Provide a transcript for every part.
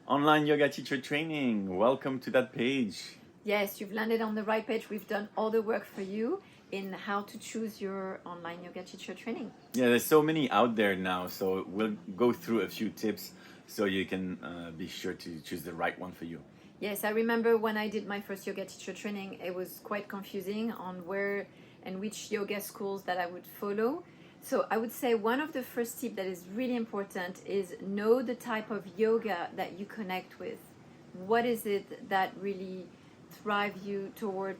Online yoga teacher training. Welcome to that page. Yes, you've landed on the right page. We've done all the work for you in how to choose your online yoga teacher training. Yeah, there's so many out there now, so we'll go through a few tips so you can be sure to choose the right one for you. Yes, I remember when I did my first yoga teacher training, it was quite confusing on where and which yoga schools that I would follow. So I would say one of the first tips that is really important is know the type of yoga that you connect with. What is it that really drives you toward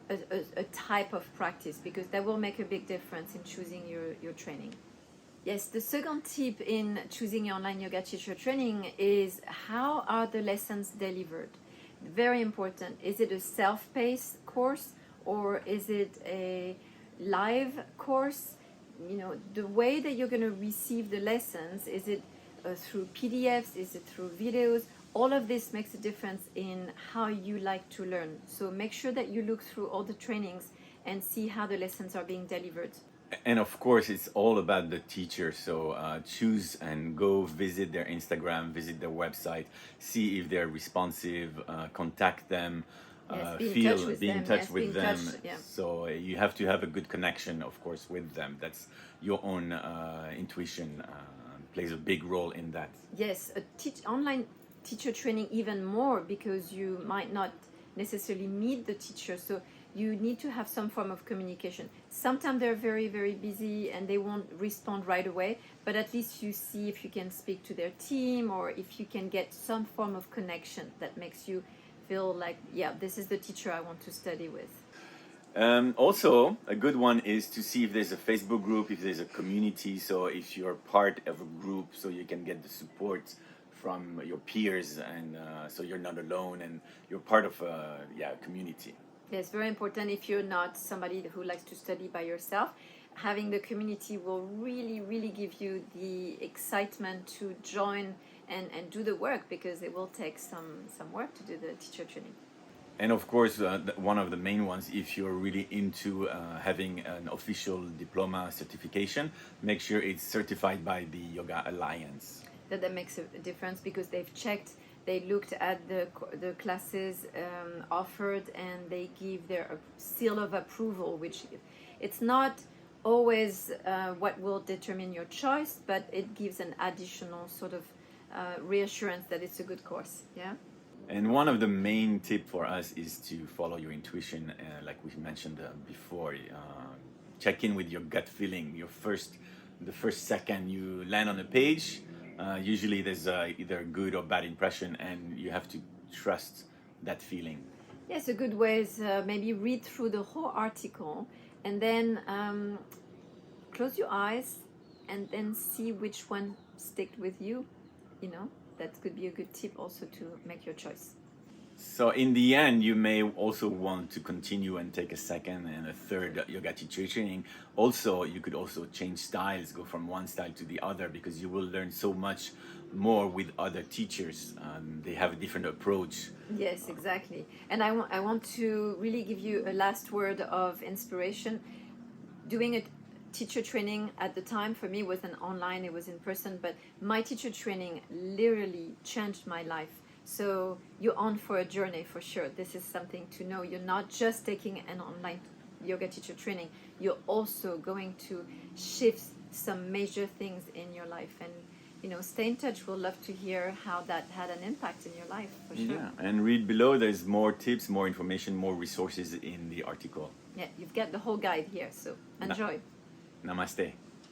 a type of practice? Because that will make a big difference in choosing your training. Yes, the second tip in choosing your online yoga teacher training is how are the lessons delivered? Very important. Is it a self-paced course or is it a live course? You know, the way that you're going to receive the lessons, is it through PDFs? Is it through videos? All of this makes a difference in how you like to learn. So make sure that you look through all the trainings and see how the lessons are being delivered. And of course, it's all about the teacher. So choose and go visit their Instagram, visit their website, see if they're responsive, contact them, Yes, be in touch with them. Yeah. So you have to have a good connection, of course, with them. That's your own intuition plays a big role in that. Yes, online teacher training even more because you might not necessarily meet the teacher. So you need to have some form of communication. Sometimes they're very, very busy and they won't respond right away, but at least you see if you can speak to their team or if you can get some form of connection that makes you feel like, yeah, this is the teacher I want to study with. Also, a good one is to see if there's a Facebook group, if there's a community. So if you're part of a group, so you can get the support from your peers, and so you're not alone and you're part of a community. It's very important if you're not somebody who likes to study by yourself. Having the community will really, really give you the excitement to join and do the work because it will take some work to do the teacher training. And of course, one of the main ones, if you're really into having an official diploma certification, make sure it's certified by the Yoga Alliance. That makes a difference because they've checked. They looked at the classes offered and they give their seal of approval, which it's not always what will determine your choice, but it gives an additional sort of reassurance that it's a good course. Yeah. And one of the main tip for us is to follow your intuition, like we mentioned before. Check in with your gut feeling. The first second you land on a page. Usually there's either a good or bad impression and you have to trust that feeling. Yes, a good way is maybe read through the whole article and then close your eyes and then see which one stick with you. You know, that could be a good tip also to make your choice. So in the end, you may also want to continue and take a second and a third yoga teacher training. Also, you could also change styles, go from one style to the other, because you will learn so much more with other teachers. They have a different approach. Yes, exactly. And I want to really give you a last word of inspiration. Doing a teacher training at the time for me wasn't online, it was in person, but my teacher training literally changed my life. So you're on for a journey for sure. This is something to know. You're not just taking an online yoga teacher training. You're also going to shift some major things in your life. And, you know, stay in touch. We'll love to hear how that had an impact in your life for sure. Yeah, and read below. There's more tips, more information, more resources in the article. Yeah, you've got the whole guide here. So enjoy. Namaste.